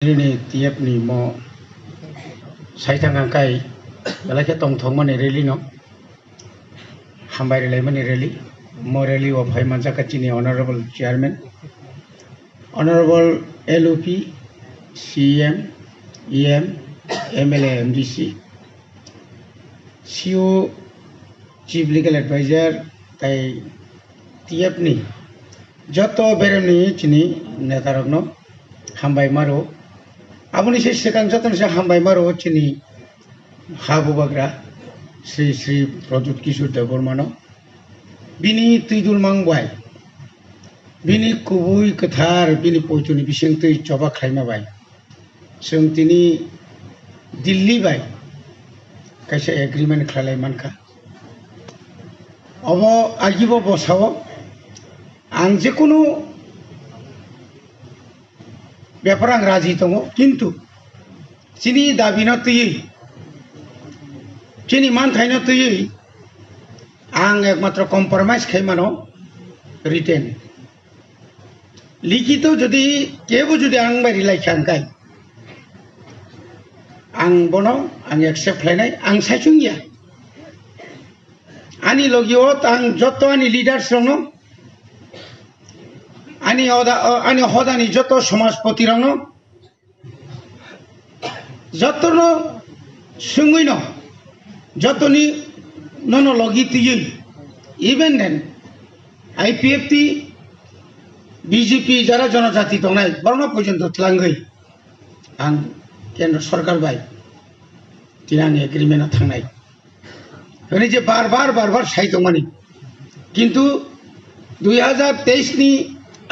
Ini tiap ni mo sai tang kai bala ke tong thong mane rally no hambai relai mane rally mo rally of Bhai Mansa Kachini honorable chairman honorable LOP CM EM MLA MDC CO chief legal advisor tai tiap ni joto berem ni chini netarok no hambai maro Aboni se sekarang jatuh se hambai maro cini habu bagra Sri Prajut Kishore Devarmano bini tidul mangbai bini kubui ketar bini pojuni bising tui coba khaima bai seng tini Delhi bai kaisa agreement khalai manka abo agibo bosawo ang jekunu ব্যাপারাং রাজি দङ কিন্তু চিনি দাবি न তুই চিনি মান থাইন তুই आं একমাত্র কম্প্রোমাইজ খাইমানো রিটেন লিখিত যদি কেবো যদি आं বাড়ি লাইখানকাই आं বনো आं एक्सेप्ट খাইনাই आं সাইচুংয়া आनि লগিয়ত आं যত आनि লিডার্স दङ Ani hodani joto समाजपति रंग jotono sungino jotoni nono logiti even then IPFT BJP jara जनजाति दंनाय बरनो पर्यन्त थलांगै आं केन्द्र सरकार बाय तिनानि एग्रीमेन्ट थांनाय होनि जे बार साइदमानि किन्तु 2023 नि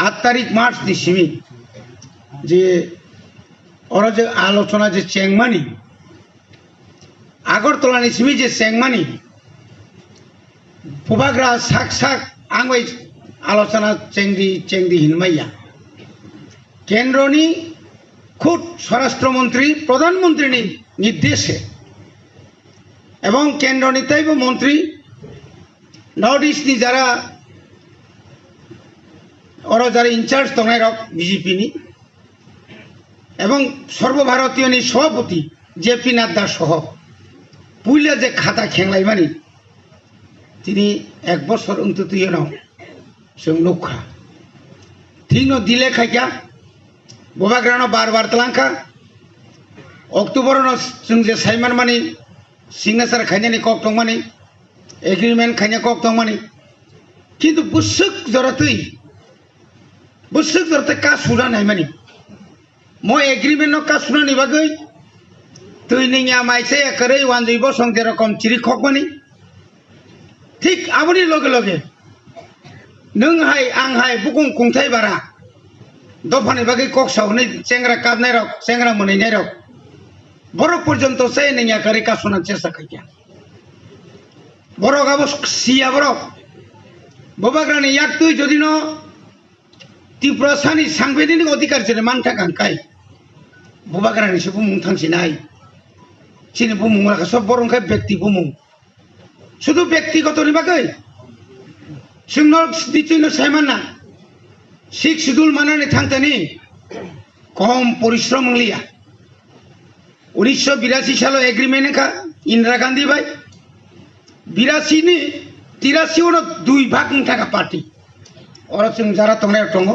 8 तारिख मार्च दिसिमी जे और जे आलोचना जे चेंगमानी आगरतला निसिमी जे चेंगमानी पुबाग्रा साक आंगै आलोचना चेंगदी हिनमाया केंद्रनि खुद स्वराष्ट्र मंत्री प्रधानमंत्री नि निर्देशे एवं केंद्रनि तैबो मंत्री नॉर्थ ईस्ट नि जारा और যারা ইনচার্জ দঙাই রক বিজেপি নি এবং সর্বভারতীয় নি সভাপতি জেপি নাড্ডা সহ পুইলা যে খাতা খেংলাইমানি তিনি এক বছর অন্তত ইয়েন जों नखा थिनो दिले खायका बबाग्रानो बार तलांखा अक्टोबरनो जों जे साइमान मानि सिग्नेचार खायनानि कक दंमानि एग्रीमेंट खायना कक दंमानि किन्तु बुसुक जरातै बुसुक जरते का सुना नहीं मनी मो एग्रीमेंट नो का सुना नहीं बागै तुई निया माइसे करे वान दुई बसं जे रकम चिरि खक मनी ठीक आबनि लगे नों हाय आं हाय बुकुं कुंथाय बारा दफानि बागै कक सावनै सेंग्रा काबनाय रक सेंग्रा मोनैनाय रक बर पर्यन्त से निया करे का सुना चेष्टा खाया बर गाबो सिया बर बबाग्रानि याक तुई जदि न त्रिपुरासानि सांबिधानिक अधिकार जेरै मानथा गांखाय बुबाग्रानि से बुमुं थांसिनाय सिनि बुमुंगा सब बरंखाय व्यक्ति बुमुं शुधु व्यक्तिगतनि बागै जोंनो दितिनो सायमाना सिख शिड्यूल मानानै थांतनि कम परिश्रम लिया 1982 साल एग्रीमेंट का इंदिरा गांधी बाय 82 नि 83 उनो 2 भाग थाका पार्टी और जों जारा तंनाय दङ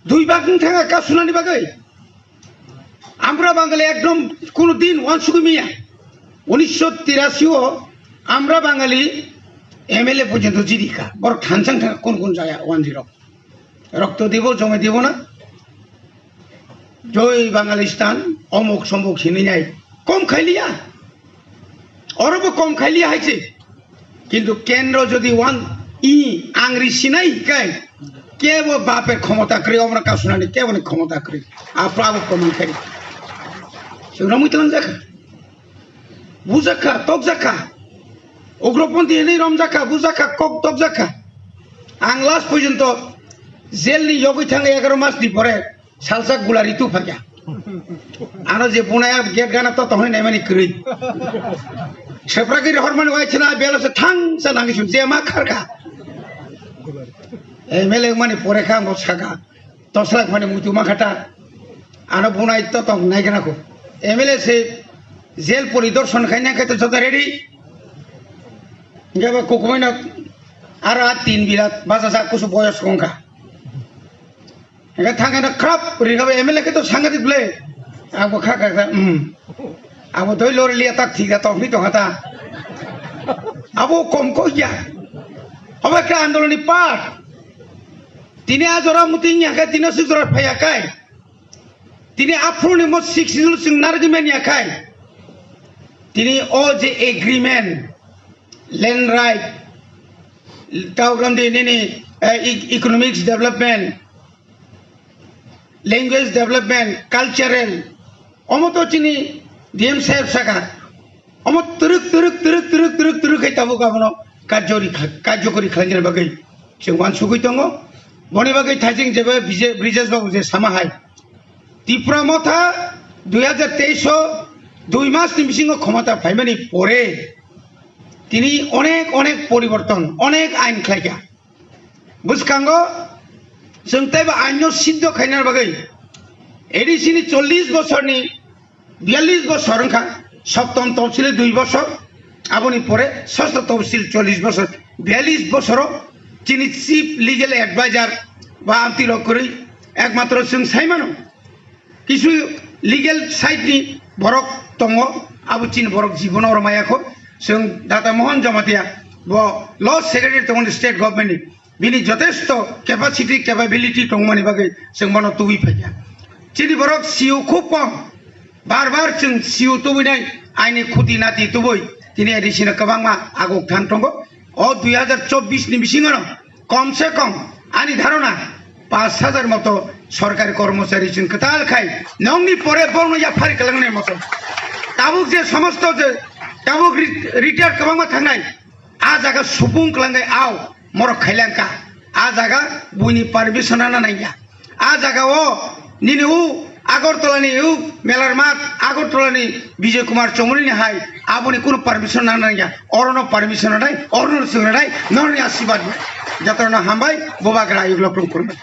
2 भाग थाका का सुनानि बागै आमरा बांगाली एकदम कोनो दिन वानसुगमिया 1983 आमरा बांगाली एमएलए पर्यन्त जिरिका बर थानसां थाका कोन जाया 10 रक्त देव जमे देव ना जय बांगालिस्तान अमुक सम्मुक सिनाय कम खाइलिया अरबो कम खाइलिया हाइছে किन्तु केंद्र जदि वान ই আংরি সিনাই কাই কেব বাপের ক্ষমতা করে আমরা কা শুনানি কেবন ক্ষমতা করে আপ্রাব প্রমাণ করে রমিতলান জাকা বুজাকা তক জাকা উগ্রপন্থী এনে রম জাকা বুজাকা কক তক জাকা আং লাস্ট পর্যন্ত জেলনি যোগই থাঙ্গে 11 মাস দি পরে সালসাক গুলা ঋতু ফাঁকা আনো যে বুনায়া গেট গানা তো তখন নাই মানে করি সেপ্রাগির হরমানি হয়েছে না বেলসে থাং সা নাঙ্গিসু যে মা খারকা एमएलए माने परेखा सागा 10 लाख माने मुतु माखाटा आनो बुनाय तो तंग नायगनाखौ एमएलए से जेल परिदर्शन खायना खायतो जता रेडी गबा कोकमैना आरो 3 बिरात बाजा कुसु बयस गंखा हेगा थांगाना खराब रिगाबा एमएलए के तो सांगातिक ब्ले आबो खाखा आबो दय लर लिया ताक थिगा तफनि तंगाता आबो कम को या अब একটা আন্দোলনী পাঠ তিনি আজরা মুতিং ইয়াকা তিনি সুজরা ফায়াকাই তিনি আফ্রুনি মো সিক্সিজুল সিং নারগিমেন ইয়াকাই তিনি ও যে এগ্রিমেন্ট ল্যান্ড রাইট টাউগ্রাম দি নিনি economics development language development cultural অমত চিনি ডিএম সাহেব সাকা অমত তুরুক খাইতাবো গাবনো কার্যকরী খালাইনের বাগै जों वानसुगै दङ बनि बागै थाइजिं जेबो ब्रिजेश बाबु जे सामाहाय त्रिपुरा मथा 2023 দুই মাসनि बिसिङाव क्षमता फाइमानि परे তিনি অনেক পরিবর্তন অনেক আইন খাইয়া বুঝকাঙ্গো जों তাইবা আইন সিদ্ধ খাইনার বাগै এডিসিনি 40 বছরনি 42 বছর ওনখা সপ্তম তফসিলে 2 বছর আবনি পরে ষষ্ঠ তফসিল 40 বছর 42 বছরও যিনি চিফ লিগেল অ্যাডভাইজার বা আন্তরিকরি একমাত্র जों সাইমানো কিছু লিগেল সাইডনি বরক দङ আবু চিন বরক জীবনৰ মায়াखौ जों दादा मोहन जमातिया ब ल सेक्रेटारि दङ स्टेट गभर्नमेन्टनि बिनि যথেষ্ট ক্যাপাসিটি ক্যাপাবিলিটি दंमानि बागै जों बनो तुबि फाया चिनि बरक सिउ খুব কম बार जों सिउ तुबिनाय आइनि खुति नाति तुबै তিনি এডিশনে কবাংমা আগক থান দङ ও 2024 नि बिसिङाव कम से कम आनी धारणा 5000 मतो सरकारी कर्मचारी जों कताल खाय नंनि परे बनो या फारि खालामनाय मतो ताबुक जे समस्त जे ताबुक रिटायर कबांमा थांनाय आ जागा सुबुं खालामनाय आव मर खायलांका आ जागा बुनि पारमिशना नानाया आ जागा ओ निनि उ আগরতলানি ইউ মেলার মাঠ আগরতলানি বিজয় কুমার চৌমুনি হাই আপনি কোনো পারমিশন না নাই অরণ পারমিশন নাই অরণ সিং নাই নরনি আশীর্বাদ যত হামবাই বোবাগড়া এগুলো করবেন।